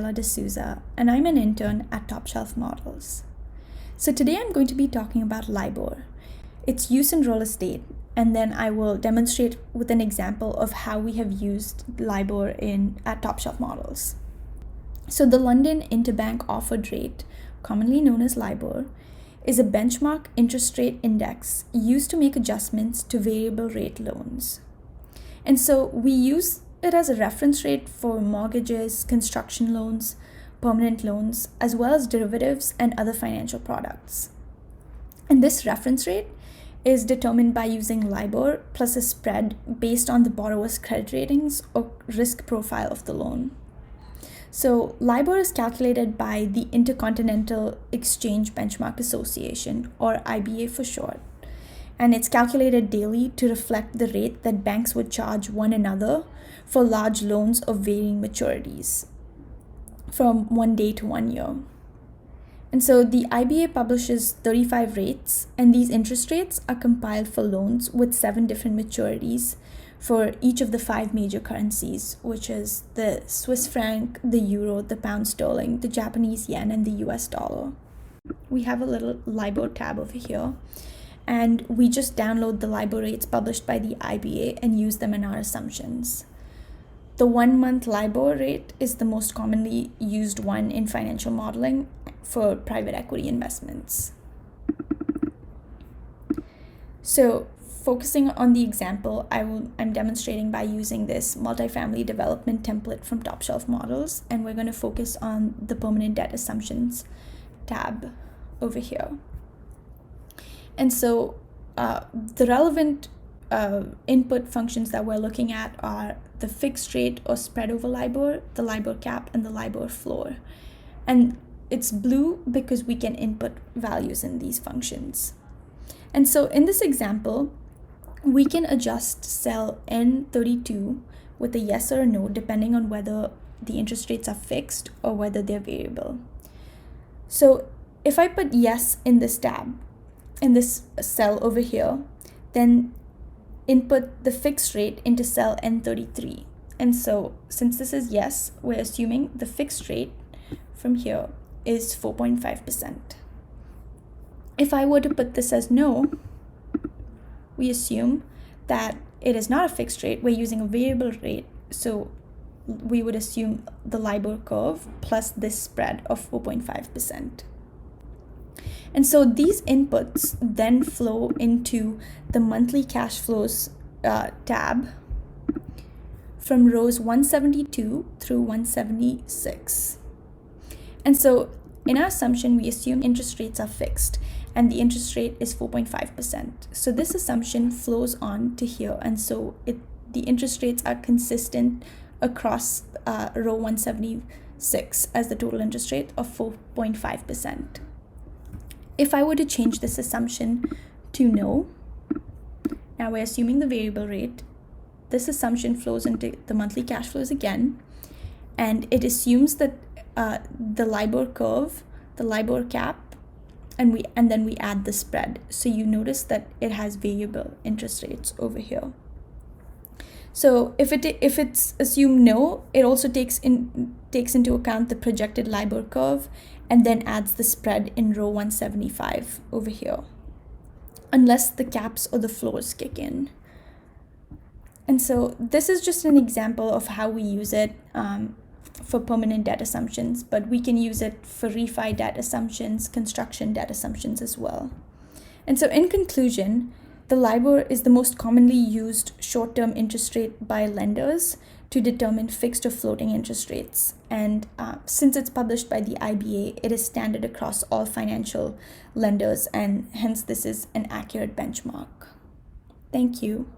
Daniela D'Souza, and I'm an intern at Top Shelf Models. So today I'm going to be talking about Libor, its use in real estate, and then I will demonstrate with an example of how we have used Libor at Top Shelf Models. So the London Interbank Offered Rate, commonly known as Libor, is a benchmark interest rate index used to make adjustments to variable rate loans. And so we use it as a reference rate for mortgages, construction loans, permanent loans, as well as derivatives and other financial products. And this reference rate is determined by using Libor plus a spread based on the borrower's credit ratings or risk profile of the loan. So Libor is calculated by the Intercontinental Exchange Benchmark Association, or IBA for short, and it's calculated daily to reflect the rate that banks would charge one another for large loans of varying maturities from 1 day to 1 year. And so the IBA publishes 35 rates, and these interest rates are compiled for loans with 7 different maturities for each of the 5 major currencies, which is the Swiss franc, the euro, the pound sterling, the Japanese yen, and the US dollar. We have a little Libor tab over here, and we just download the Libor rates published by the IBA and use them in our assumptions. The 1-month Libor rate is the most commonly used one in financial modeling for private equity investments. So focusing on the example, I'm demonstrating by using this multifamily development template from Top Shelf Models, and we're going to focus on the permanent debt assumptions tab over here. And so the relevant input functions that we're looking at are the fixed rate or spread over Libor, the Libor cap, and the Libor floor. And it's blue because we can input values in these functions. And so in this example, we can adjust cell N32 with a yes or a no, depending on whether the interest rates are fixed or whether they're variable. So if I put yes in this tab, in this cell over here, then input the fixed rate into cell N33. And so since this is yes, we're assuming the fixed rate from here is 4.5%. If I were to put this as no, we assume that it is not a fixed rate, we're using a variable rate. So we would assume the Libor curve plus this spread of 4.5%. And so these inputs then flow into the monthly cash flows tab from rows 172 through 176. And so in our assumption, we assume interest rates are fixed and the interest rate is 4.5%. So this assumption flows on to here. And so the interest rates are consistent across row 176 as the total interest rate of 4.5%. If I were to change this assumption to no, now we're assuming the variable rate, this assumption flows into the monthly cash flows again, and it assumes that the Libor curve, the Libor cap, and then we add the spread. So you notice that it has variable interest rates over here. So if it's assumed no, it also takes into account the projected Libor curve and then adds the spread in row 175 over here, unless the caps or the floors kick in. And so this is just an example of how we use it for permanent debt assumptions, but we can use it for refi debt assumptions, construction debt assumptions as well. And so in conclusion, the Libor is the most commonly used short-term interest rate by lenders to determine fixed or floating interest rates. And since it's published by the IBA, it is standard across all financial lenders, and hence this is an accurate benchmark. Thank you.